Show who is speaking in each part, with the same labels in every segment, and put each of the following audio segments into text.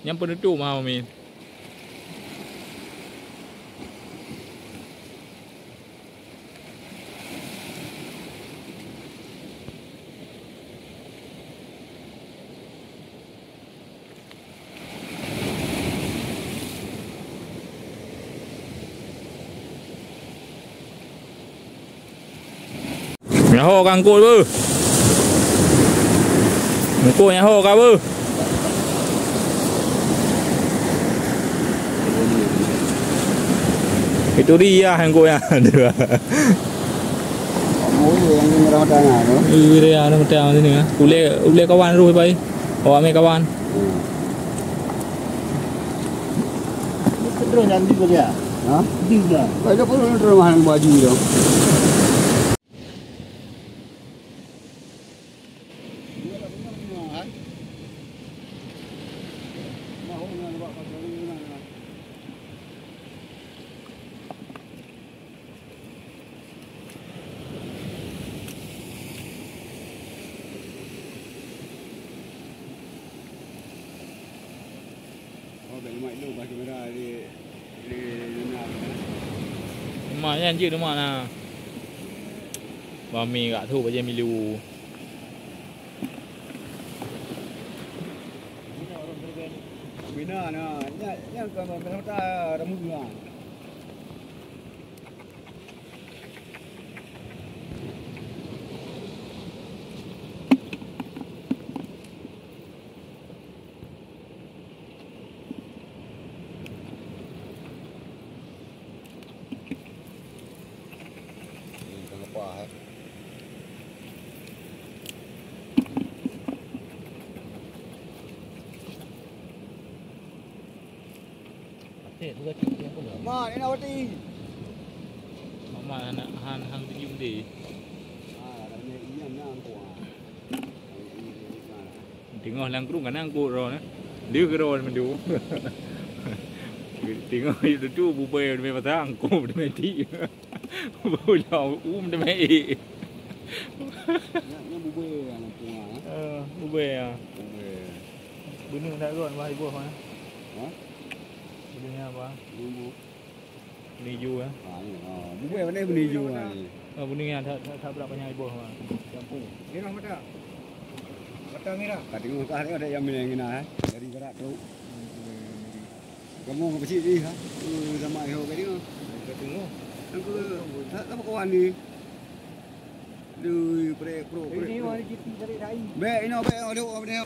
Speaker 1: Yang penutup mah Min. Nyaho kangkut bu. Mukul nyaho kau bu. Itu dia yang kau yang ada.
Speaker 2: Mui yang ini ramai tanya tu.
Speaker 1: Iya ada macam ni ni. Ule kawan ruh bayi. Awak me kawan.
Speaker 2: Terus nanti boleh. Ha? Tidak. Banyak pun rumah yang baju tu.
Speaker 1: Rumah ni anjir rumah nah. Bami kat tu baca milu.
Speaker 2: Bina nah, yang kalau berapa ramu ni. Mak, ni nak wati.
Speaker 1: Mama anak hang tinggi benda.
Speaker 2: Dah ni iam nang kuah.
Speaker 1: Tengok langkrung kan angkut roh nah. Dia ke roh mendu. Tengok itu tu bubai dia pasang angkut dia mati. Boleh dia mai.
Speaker 2: Ni bubai yang kuah.
Speaker 1: Bubai ah.
Speaker 2: Bubai.
Speaker 1: Benih dah rot bah ibu mana?
Speaker 2: Ha?
Speaker 1: Benih apa?
Speaker 2: Bumbu.
Speaker 1: Beniju ah.
Speaker 2: Bubai mana beniju ni?
Speaker 1: Benih yang tak berapa banyak ibu mah.
Speaker 2: Campur. Merah mata. Mata merah. Kat tengok kat ni ada yang merah dari gerak tu. Kamu ngapa sih ni ha? Sama ayo kat dia. Kat tengok. Aku tak kawan ni. Lui pro. Ini wali kita dari rai. Baik ini baik ada apa ni?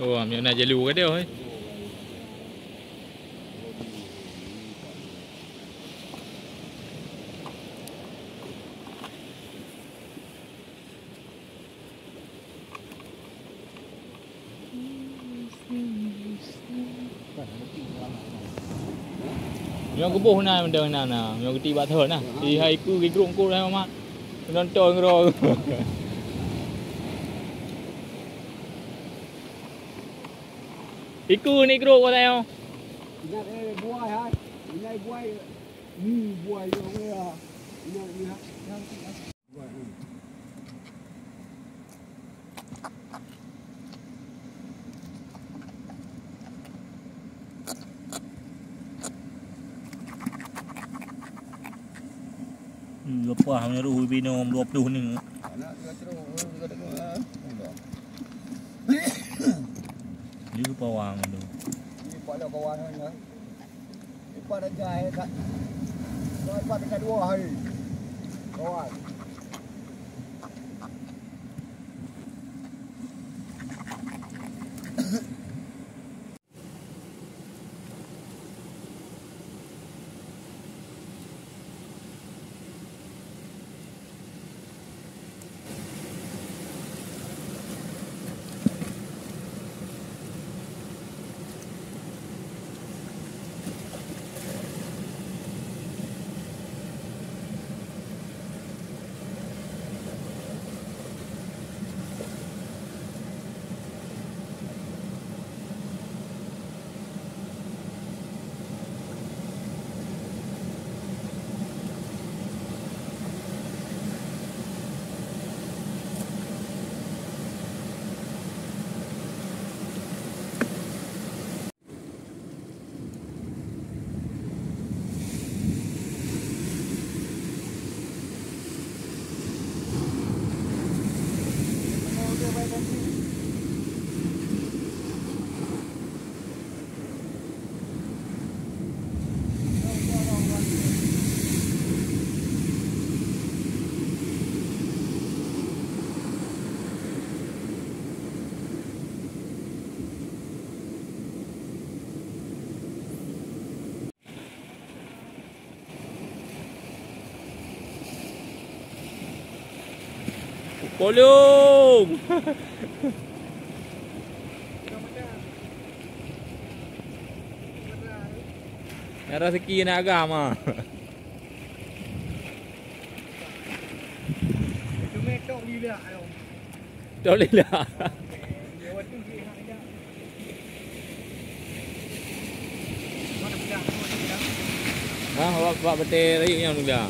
Speaker 1: Oh, ambil nak jalu ke dia oi. Yang kebuh na benda na. Yang keti bathor na. Di hai ku ki grung ku hai mak. Nonton ngro. Iku ni grung ko tayo.
Speaker 2: Ingat buai hai. Ingat buai. Ni buai yo ya. Ingat ni ha. Buai.
Speaker 1: Lepas punya ruh bina 20 ni.
Speaker 2: Anak dia terus juga tengok.
Speaker 1: Dia pawang tu.
Speaker 2: Ni pada kawan ni. Ni pada jai kat. Kau pada kat 2 hari. Kawan.
Speaker 1: Polong. Nak rezeki nak agam ah.
Speaker 2: Cuma tok gila ayam.
Speaker 1: Tak boleh lah.
Speaker 2: Lewat tu dia nak ajak. Mana pegang?
Speaker 1: Awak betul rayuk yang dulu dah.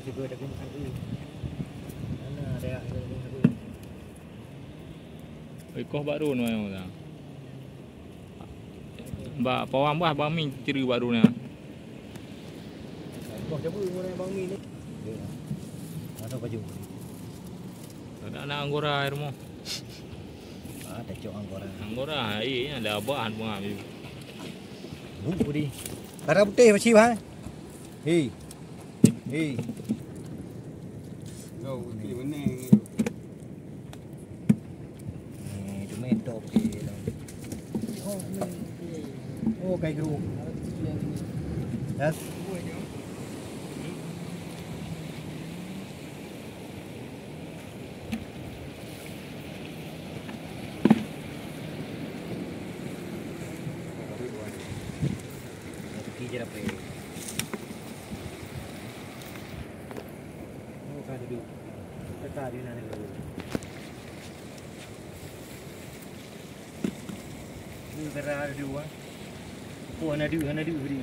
Speaker 2: Tiga dah kena satu. Mana dia dah kena satu.
Speaker 1: Ikoh baru ni yang dah. Mbak pawang bah bang min ciri baru ni.
Speaker 2: Kau siapa orang bang ni? Mana baju?
Speaker 1: Ada anak anggora air mo.
Speaker 2: Ada cok anggora.
Speaker 1: Anggora ai ada abahan bunga ni.
Speaker 2: Bumbu di. Darah putih macam mana? Hei. Hei. Kau pergi mana? Ni tu main top ke. Oh, kayak geruk. Yes. Pergi je dapat. Oh, kan duduk. Tetap dia nak dulu. Ni kerana ada dua. Oh, ana dua beri.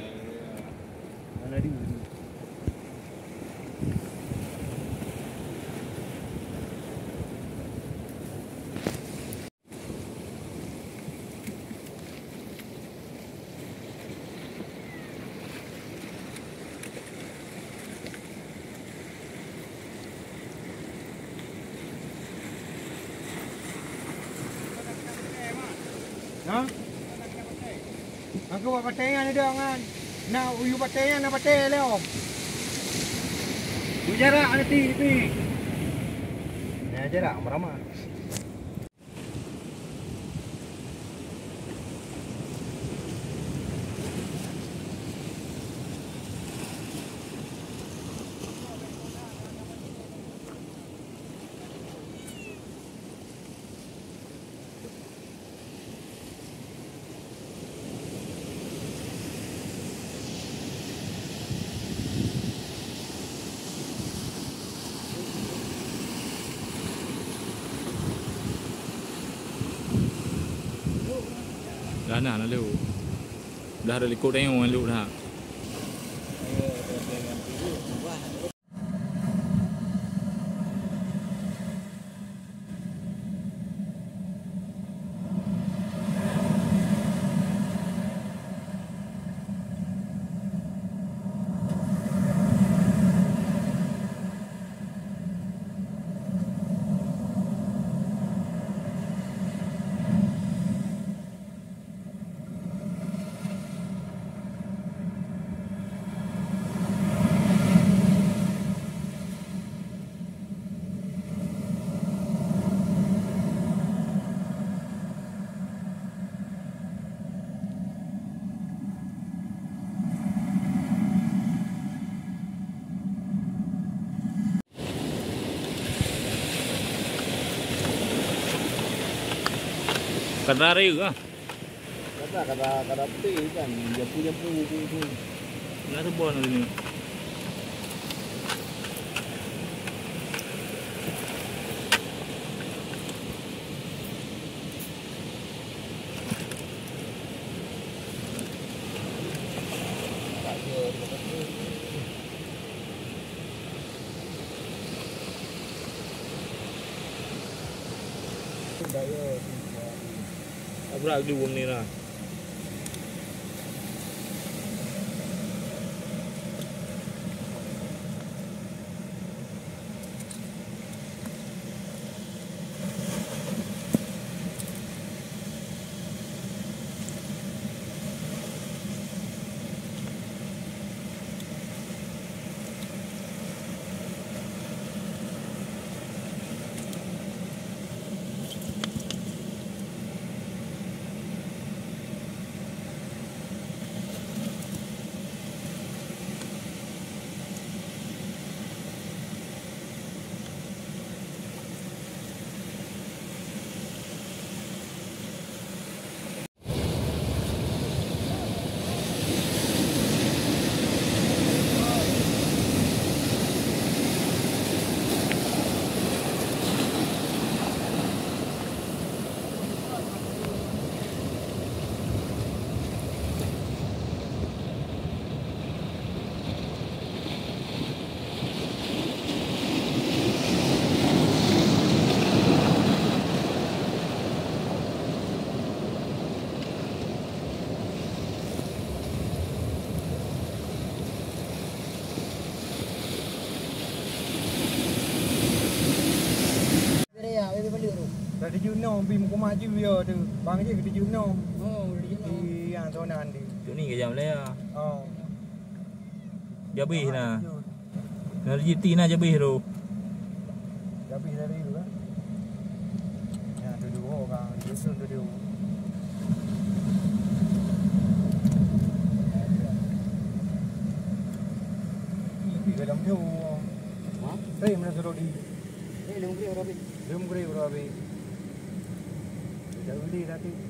Speaker 2: Ana dua. Ha? Aku buat patengan dia kan. Nak uyu patengan nak paten leo. Jarak nanti ni. Nah, jarak ramah.
Speaker 1: Dah nak lu. Dah ada likut tengok lu dah. Kadar juga.
Speaker 2: Kata putih kan. Jampu tu.
Speaker 1: Nak tu bon ni. Abrak di bum ni lah.
Speaker 2: là đi nom bim cũng maju ya tu. Bang je di nom.
Speaker 3: Oh, di
Speaker 2: Di yang sonan di.
Speaker 1: Chỗ này cái dòng lấy
Speaker 2: Oh.
Speaker 1: giờ bì nè nó gì tí na giờ bì rồi
Speaker 2: Tapi dari dulu. Ya, tu dulu orang, dusun tu dulu. Cái đống thiêu.
Speaker 3: Hả?
Speaker 2: Đây mình sẽ đi.
Speaker 3: Đây là một cái rồi đi.
Speaker 2: Đừng có đi rồi đi. Đi ra đi.